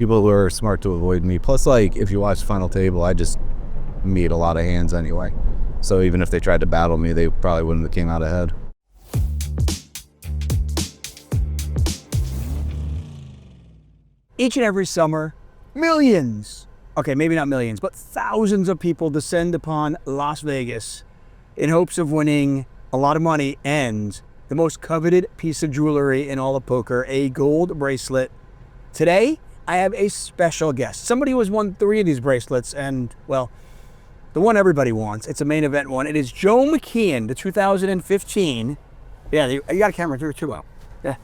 people who are smart to avoid me. Plus, like, if you watch the final table, I just meet a lot of hands anyway. So even if they tried to battle me, they probably wouldn't have came out ahead. Each and every summer, millions, okay, maybe not millions, but thousands of people descend upon Las Vegas in hopes of winning a lot of money and the most coveted piece of jewelry in all of poker, a gold bracelet. Today, I have a special guest. Somebody who has won 3 of these bracelets and, well, the one everybody wants. It's a main event one. It is Joe McKeehen, the 2015. Yeah, you got a camera through too, well. Yeah.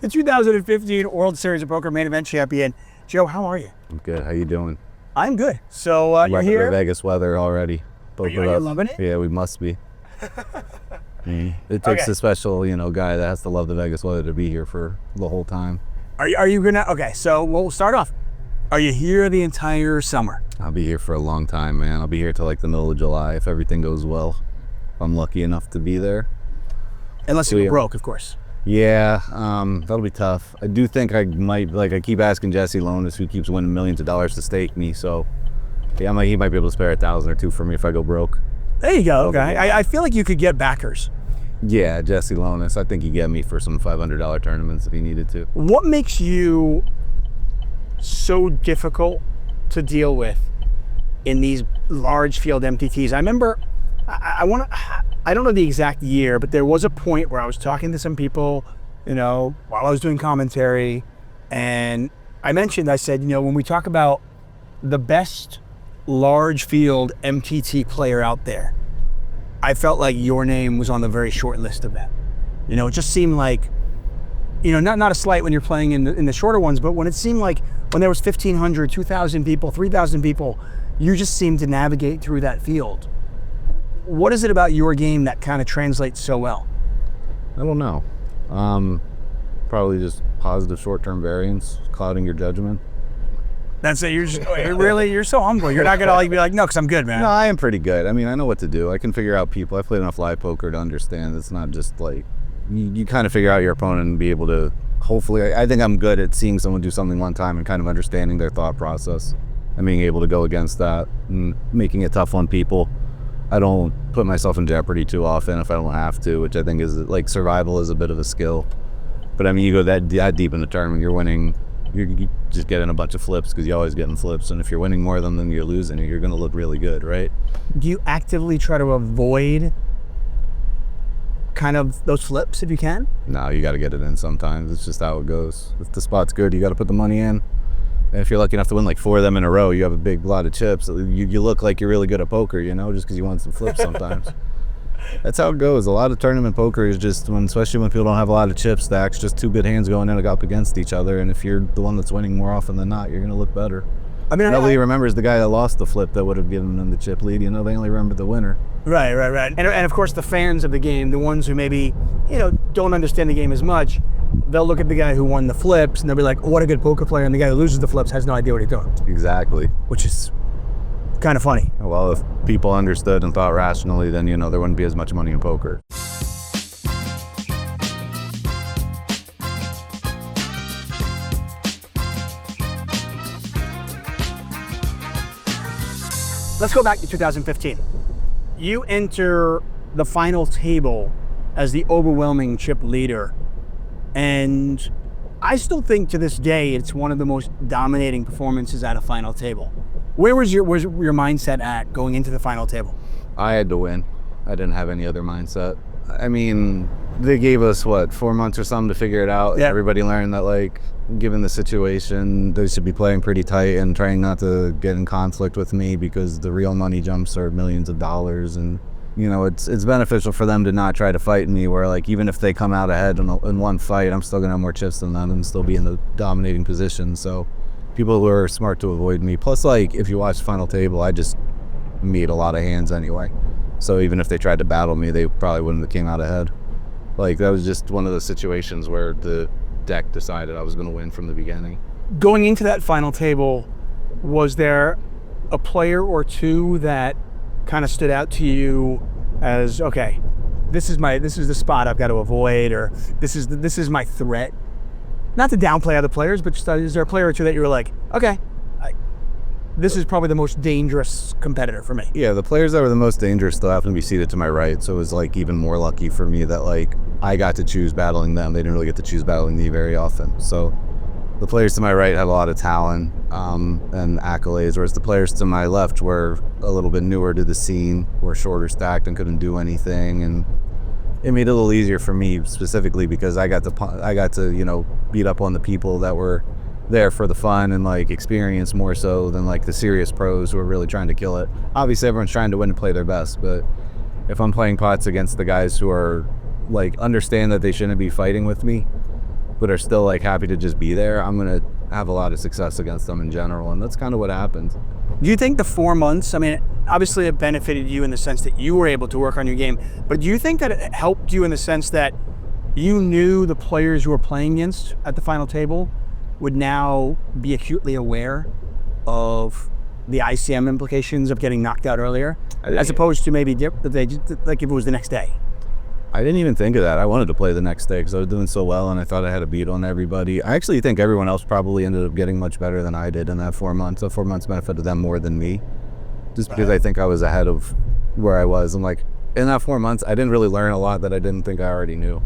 The 2015 World Series of Poker main event champion. Joe, how are you? I'm good. How you doing? I'm good. So you're here. The Vegas weather already. Are you loving it? Yeah, we must be. It takes a special, guy that has to love the Vegas weather to be here for the whole time. Are you gonna? Okay, so we'll start off. Are you here the entire summer? I'll be here for a long time, man. I'll be here till like the middle of July if everything goes well. If I'm lucky enough to be there. Unless you're broke, of course. Yeah, that'll be tough. I do think I might, I keep asking Jesse Lonis, who keeps winning millions of dollars to stake me, so yeah, he might be able to spare $1,000 or $2 for me if I go broke. There you go, okay. I feel like you could get backers. Yeah, Jesse Lonis, I think he'd get me for some $500 tournaments if he needed to. What makes you so difficult to deal with in these large field MTTs? I remember, I don't know the exact year, but there was a point where I was talking to some people, while I was doing commentary, and I said, when we talk about the best large field MTT player out there, I felt like your name was on the very short list of that. It just seemed like, not a slight when you're playing in the shorter ones, but when it seemed like when there was 1,500, 2,000 people, 3,000 people, you just seemed to navigate through that field. What is it about your game that kind of translates so well? I don't know. Probably just positive short-term variance, clouding your judgment. That's it. You're just you're so humble. You're not gonna be like, no, because I'm good, man. No, I am pretty good. I mean, I know what to do. I can figure out people. I played enough live poker to understand it's not just like you kind of figure out your opponent and be able to. Hopefully, I think I'm good at seeing someone do something one time and kind of understanding their thought process and being able to go against that and making it tough on people. I don't put myself in jeopardy too often if I don't have to, which I think is like survival is a bit of a skill. But I mean, you go that deep in the tournament, you're winning. You just getting a bunch of flips because you're always getting flips, and if you're winning more of them than you're losing, you're going to look really good, right? Do you actively try to avoid kind of those flips if you can? No, you got to get it in sometimes. It's just how it goes. If the spot's good, you got to put the money in. And if you're lucky enough to win like 4 of them in a row, you have a big lot of chips. You look like you're really good at poker, just because you want some flips sometimes. That's how it goes. A lot of tournament poker is just especially when people don't have a lot of chips stacks, just 2 good hands going in up against each other. And if you're the one that's winning more often than not, you're going to look better. I mean, nobody remembers the guy that lost the flip that would have given them the chip lead. They only remember the winner. Right. And of course, the fans of the game, the ones who maybe, don't understand the game as much, they'll look at the guy who won the flips and they'll be like, oh, what a good poker player. And the guy who loses the flips has no idea what he's doing. Exactly. Which is kind of funny. Well, if people understood and thought rationally, then, there wouldn't be as much money in poker. Let's go back to 2015. You enter the final table as the overwhelming chip leader. And I still think to this day, it's one of the most dominating performances at a final table. Where was your mindset at going into the final table? I had to win. I didn't have any other mindset. I mean, they gave us, 4 months or something to figure it out. Yeah. Everybody learned that, given the situation, they should be playing pretty tight and trying not to get in conflict with me because the real money jumps are millions of dollars. And, it's beneficial for them to not try to fight me where, even if they come out ahead in one fight, I'm still going to have more chips than them and still be in the dominating position. So people who are smart to avoid me. Plus, if you watch the final table, I just meet a lot of hands anyway. So even if they tried to battle me, they probably wouldn't have came out ahead. That was just one of the situations where the deck decided I was going to win from the beginning. Going into that final table, was there a player or two that kind of stood out to you as, okay, this is the spot I've got to avoid, or this is my threat? not to downplay other players, but just, is there a player or two that you were like, okay, this is probably the most dangerous competitor for me? Yeah, the players that were the most dangerous still happened to be seated to my right, so it was like even more lucky for me that like I got to choose battling them. They didn't really get to choose battling me very often. So the players to my right had a lot of talent and accolades, whereas the players to my left were a little bit newer to the scene, were shorter stacked and couldn't do anything, and it made it a little easier for me specifically because I got to beat up on the people that were there for the fun and like experience more so than like the serious pros who are really trying to kill it. Obviously everyone's trying to win and play their best, but if I'm playing pots against the guys who are like understand that they shouldn't be fighting with me but are still like happy to just be there, I'm gonna have a lot of success against them in general, and that's kind of what happened. Do you think the 4 months, I mean, obviously it benefited you in the sense that you were able to work on your game, but do you think that it helped you in the sense that you knew the players you were playing against at the final table would now be acutely aware of the ICM implications of getting knocked out earlier, as opposed to maybe like if it was the next day? I didn't even think of that. I wanted to play the next day because I was doing so well and I thought I had a beat on everybody. I actually think everyone else probably ended up getting much better than I did in that 4 months. The 4 months benefited them more than me, just because I think I was ahead of where I was. I'm like, in that 4 months, I didn't really learn a lot that I didn't think I already knew.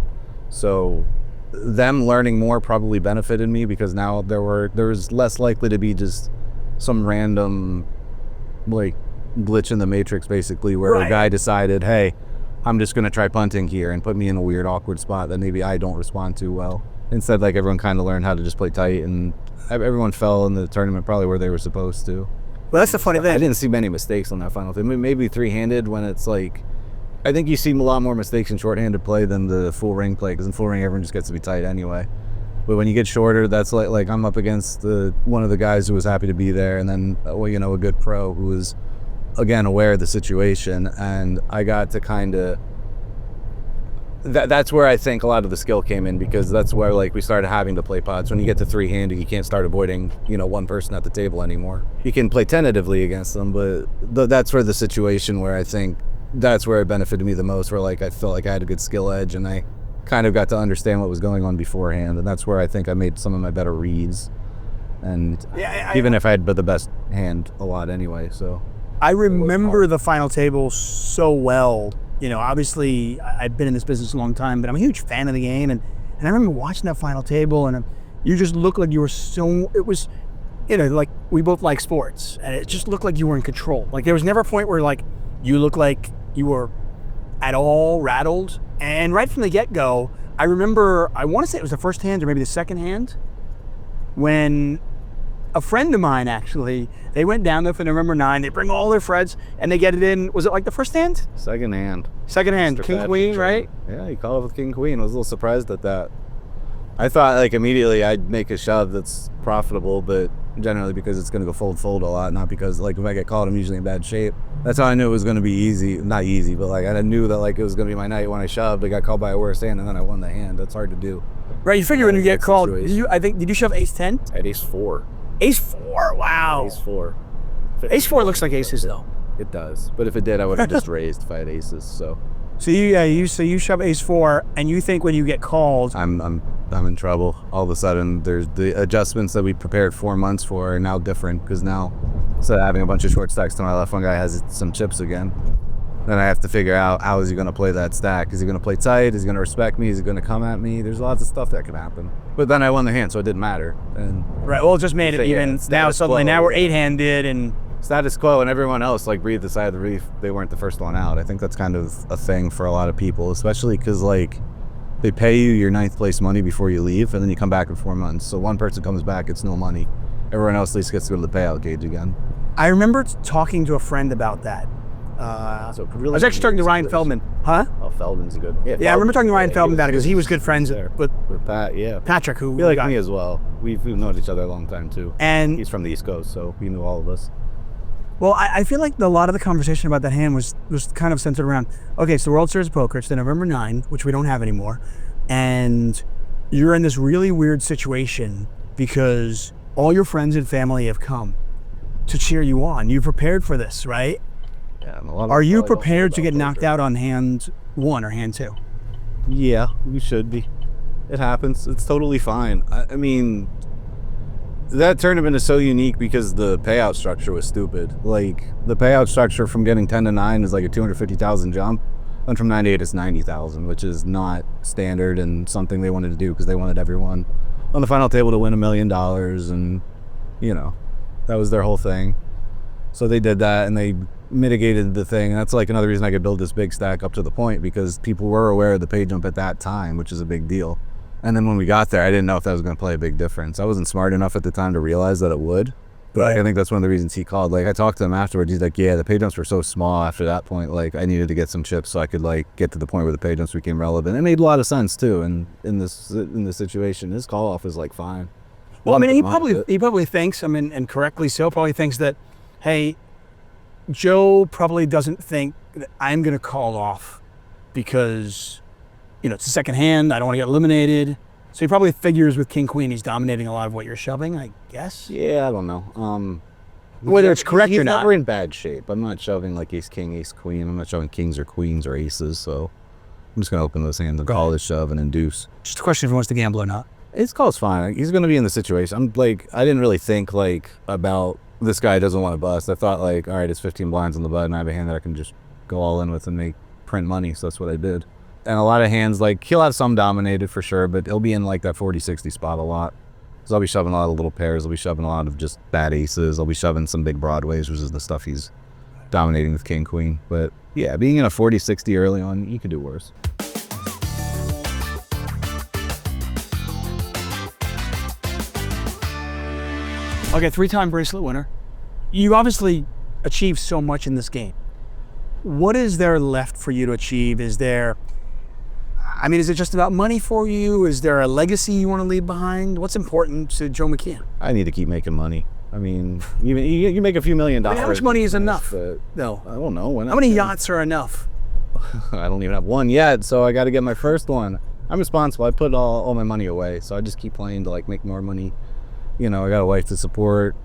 So them learning more probably benefited me because now there was less likely to be just some random like glitch in the matrix basically where a guy decided, hey, I'm just going to try punting here and put me in a weird awkward spot that maybe I don't respond to well. Instead, like everyone kind of learned how to just play tight, and everyone fell in the tournament probably where they were supposed to. Well, that's the funny thing. I didn't see many mistakes on that final thing. Maybe three-handed when it's like, I think you see a lot more mistakes in short-handed play than the full ring play, because in full ring everyone just gets to be tight anyway. But when you get shorter, that's like I'm up against one of the guys who was happy to be there, and then a good pro who was again aware of the situation, and I got to kind of that's where I think a lot of the skill came in, because that's where like we started having to play pods. When you get to three-handed, you can't start avoiding one person at the table anymore. You can play tentatively against them, but that's where the situation where I think that's where it benefited me the most, where like I felt like I had a good skill edge and I kind of got to understand what was going on beforehand, and that's where I think I made some of my better reads, and even if I had the best hand a lot anyway. So I remember the final table so well. Obviously I've been in this business a long time, but I'm a huge fan of the game, and I remember watching that final table, and you just looked like you were it was, like we both like sports, and it just looked like you were in control. Like there was never a point where like you looked like you were at all rattled. And right from the get-go, I remember, I want to say it was the first hand or maybe the second hand, when a friend of mine actually, they went down there for November 9, they bring all their friends, and they get it in, was it like the first hand? Second hand. Second hand, Mr. King Patrick, Queen, right? Yeah, he called it with King Queen. I was a little surprised at that. I thought like immediately I'd make a shove that's profitable, but generally because it's going to go fold a lot, not because like if I get called I'm usually in bad shape. That's how I knew it was going to be easy. Not easy, but like I knew that like it was going to be my night when I shoved. I got called by a worse hand and then I won the hand. That's hard to do. Right, you figure when you get called, did you shove ace-10? I had ace-4. Ace-4, wow. Ace-4. Ace-4 looks like aces though. It does, but if it did I would have just raised if I had aces, so. So you shove ace-4, and you think when you get called, I'm in trouble. All of a sudden, there's the adjustments that we prepared 4 months for are now different, because now instead of having a bunch of short stacks to my left, one guy has some chips again. Then I have to figure out how is he going to play that stack. Is he going to play tight? Is he going to respect me? Is he going to come at me? There's lots of stuff that could happen. But then I won the hand, so it didn't matter. And right. Well, it just made it even. Now suddenly, now we're 8-handed and. Status quo, and everyone else like breathed a sigh of relief. They weren't the first one out. I think that's kind of a thing for a lot of people, especially because like they pay you your 9th place money before you leave, and then you come back in 4 months. So one person comes back, it's no money. Everyone else at least gets to go to the payout gauge again. I remember talking to a friend about that. So really I was actually talking to Ryan Feldman. Huh? Oh, Feldman's good. Yeah, I remember talking to Ryan Feldman about it because he was good friends with Pat. Yeah, Patrick, who like me as well. We've known each other a long time too. And he's from the East Coast, so he knew all of us. Well, I feel like a lot of the conversation about that hand was kind of centered around, okay, it's the World Series of Poker, it's the November 9, which we don't have anymore, and you're in this really weird situation because all your friends and family have come to cheer you on. You prepared for this, right? Yeah. Are you prepared to get knocked out on hand 1 or hand 2? Yeah, we should be. It happens. It's totally fine. I mean, that tournament is so unique because the payout structure was stupid. Like, the payout structure from getting 10 to 9 is like a 250,000 jump, and from 9 to 8 it's 90,000, which is not standard and something they wanted to do because they wanted everyone on the final table to win $1 million, and that was their whole thing. So they did that, and they mitigated the thing. And that's like another reason I could build this big stack up to the point, because people were aware of the pay jump at that time, which is a big deal. And then when we got there, I didn't know if that was going to play a big difference. I wasn't smart enough at the time to realize that it would. But Right. I think that's one of the reasons he called. Like, I talked to him afterwards. He's like, yeah, the pay jumps were so small after that point. Like, I needed to get some chips so I could, like, get to the point where the pay jumps became relevant. It made a lot of sense, too. And in this situation, his call off is, like, fine. Well, I mean, he probably thinks, I mean, and correctly so, probably thinks that, hey, Joe probably doesn't think that I'm going to call off because, it's a second hand. I don't want to get eliminated. So he probably figures with King Queen, he's dominating a lot of what you're shoving, I guess. Yeah, I don't know. Whether it's correct he's or not. never in bad shape. I'm not shoving like ace king, ace queen. I'm not shoving kings or queens or aces. So I'm just gonna open those hands and call this shove and induce. Just a question if he wants to gamble or not. His call's fine. He's gonna be in the situation. I didn't really think like about this guy doesn't want to bust. I thought like, all right, it's 15 blinds on the button. I have a hand that I can just go all in with and make print money. So that's what I did. And a lot of hands, like, he'll have some dominated for sure, but he'll be in like that 40-60 spot a lot. So I'll be shoving a lot of little pairs. I'll be shoving a lot of just bad aces. I'll be shoving some big broadways, which is the stuff he's dominating with king, queen. But yeah, being in a 40-60 early on, you could do worse. Okay, 3-time bracelet winner. You obviously achieved so much in this game. What is there left for you to achieve? Is it just about money for you? Is there a legacy you want to leave behind? What's important to Joe McKeehen? I need to keep making money. I mean, you make a few $1 million. How much money is enough? No, I don't know. How many yachts are enough? I don't even have one yet, so I got to get my first one. I'm responsible. I put all my money away, so I just keep playing to like make more money. I got a wife to support.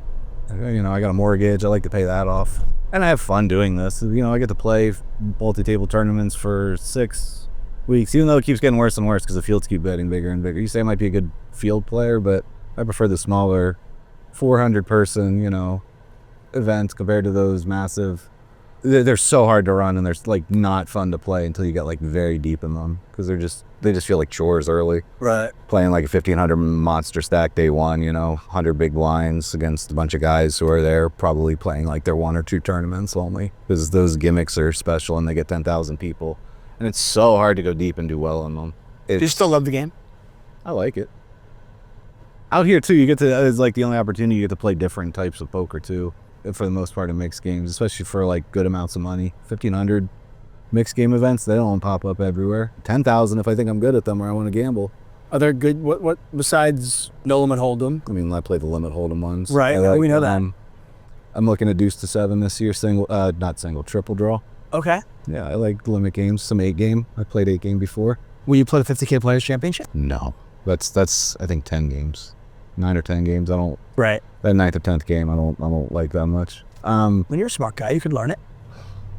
I got a mortgage. I like to pay that off. And I have fun doing this. I get to play multi-table tournaments for 6 weeks, even though it keeps getting worse and worse because the fields keep getting bigger and bigger. You say I might be a good field player, but I prefer the smaller 400-person, events compared to those massive. They're so hard to run, and they're like not fun to play until you get like very deep in them, because they just feel like chores early. Right. Playing like a 1,500 monster stack day one, 100 big blinds against a bunch of guys who are there probably playing like their 1 or 2 tournaments only, because those gimmicks are special and they get 10,000 people, and it's so hard to go deep and do well on them. Do you still love the game? I like it. Out here too, it's like the only opportunity you get to play different types of poker too. For the most part in mixed games, especially for like good amounts of money. 1,500 mixed game events, they don't pop up everywhere. 10,000 if I think I'm good at them or I want to gamble. Are there good, what besides no limit hold'em? I mean, I play the limit hold'em ones. Right, we know that. I'm looking at deuce to 7 this year, triple draw. Okay. Yeah, I like the limit games, some 8 game. I played 8 game before. Will you play the 50K Players Championship? No, that's I think 10 games. 9 or 10 games. I don't. Right. That 9th or 10th game, I don't like that much. When you're a smart guy, you could learn it.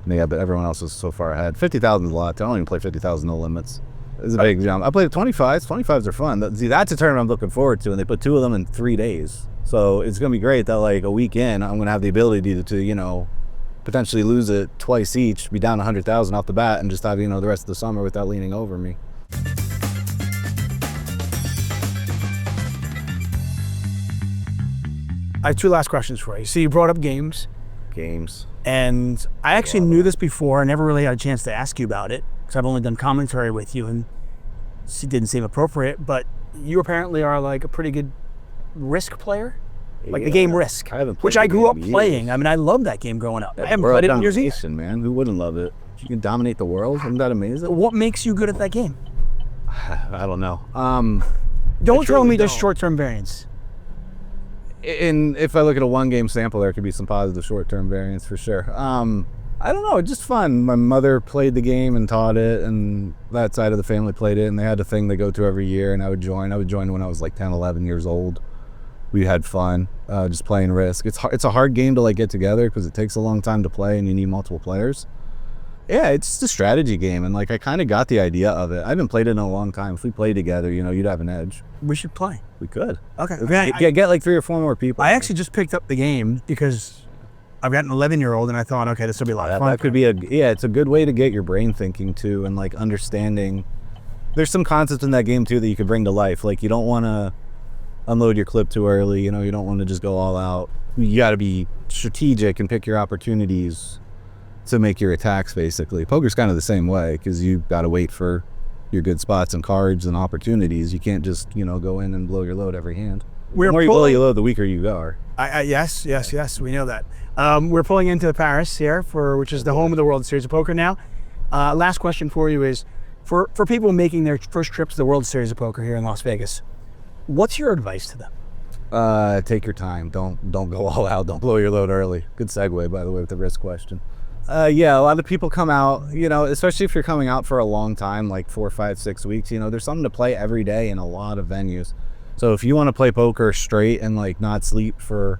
Yeah, but everyone else is so far ahead. 50,000 is a lot. I don't even play 50,000 no limits. It's a big jump. I played 25s. 25s are fun. See, that's a tournament I'm looking forward to, and they put 2 of them in 3 days. So it's gonna be great that like a week in, I'm gonna have the ability to potentially lose it twice each, be down 100,000 off the bat, and just have the rest of the summer without leaning over me. I have 2 last questions for you. So you brought up games. And I actually knew this before. I never really had a chance to ask you about it because I've only done commentary with you and it didn't seem appropriate. But you apparently are like a pretty good Risk player, like the game Risk, which I grew up playing. I mean, I loved that game growing up. I haven't played it in years either. Man, who wouldn't love it? You can dominate the world. Isn't that amazing? What makes you good at that game? I don't know. Don't tell me there's short-term variance. And if I look at a 1-game sample, there could be some positive short-term variance for sure. I don't know, it's just fun. My mother played the game and taught it, and that side of the family played it, and they had a thing they go to every year, and I would join. I would join when I was like 10, 11 years old. We had fun just playing Risk. It's a hard game to like get together because it takes a long time to play and you need multiple players. Yeah, it's just a strategy game, and like I kind of got the idea of it. I haven't played it in a long time. If we play together, you know, you'd have an edge. We should play. We could. Okay. Get like 3 or 4 more people. I actually just picked up the game because I've got an 11-year-old, and I thought, okay, this will be a lot of fun. That could be it's a good way to get your brain thinking too, and like understanding. There's some concepts in that game too that you could bring to life. Like you don't want to unload your clip too early. You know, you don't want to just go all out. You got to be strategic and pick your opportunities to make your attacks. Basically, poker's kind of the same way because you got to wait for your good spots and cards and opportunities. You can't just go in and blow your load every hand. The more you blow your load, the weaker you are. Yes, we know that. We're pulling into Paris here which is the home of the World Series of Poker now. Last question for you is, for people making their first trip to the World Series of Poker here in Las Vegas, what's your advice to them? Take your time. Don't go all out. Don't blow your load early. Good segue, by the way, with the risk question. A lot of people come out, especially if you're coming out for a long time, like 4, 5, 6 weeks, there's something to play every day in a lot of venues. So if you want to play poker straight and like not sleep for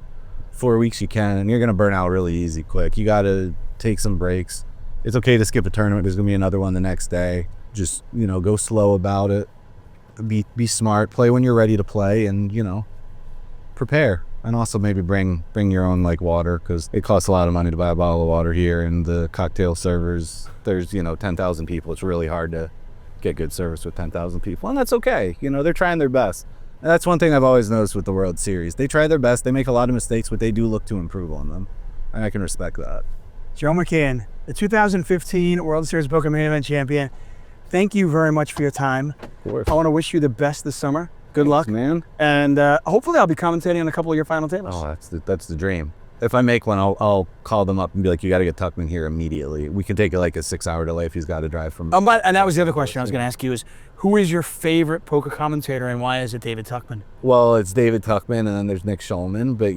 4 weeks, you can, and you're going to burn out really easy quick. You got to take some breaks. It's okay to skip a tournament. There's going to be another one the next day. Just, go slow about it. Be smart. Play when you're ready to play, and, prepare. And also maybe bring your own like water, because it costs a lot of money to buy a bottle of water here, and the cocktail servers, there's 10,000 people. It's really hard to get good service with 10,000 people, and that's okay. They're trying their best. And that's one thing I've always noticed with the World Series. They try their best. They make a lot of mistakes, but they do look to improve on them, and I can respect that. Joe McKeehen, the 2015 World Series Poker Main Event champion, thank you very much for your time. Of course. I want to wish you the best this summer. Good luck, man. And hopefully I'll be commentating on a couple of your final tables. Oh, that's the dream. If I make one, I'll call them up and be like, you got to get Tuckman here immediately. We can take like a 6-hour delay if he's got to drive from. And that was the other question I was going to ask you is, who is your favorite poker commentator, and why is it David Tuckman? Well, it's David Tuckman, and then there's Nick Schulman. But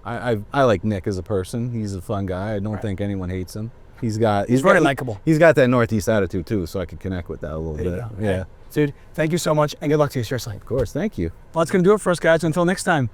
I like Nick as a person. He's a fun guy. I don't think anyone hates him. He's very likable. He's got that Northeast attitude too, so I can connect with that a little bit. Yeah. Dude, thank you so much, and good luck to you, seriously. Of course, thank you. Well, that's going to do it for us, guys. Until next time.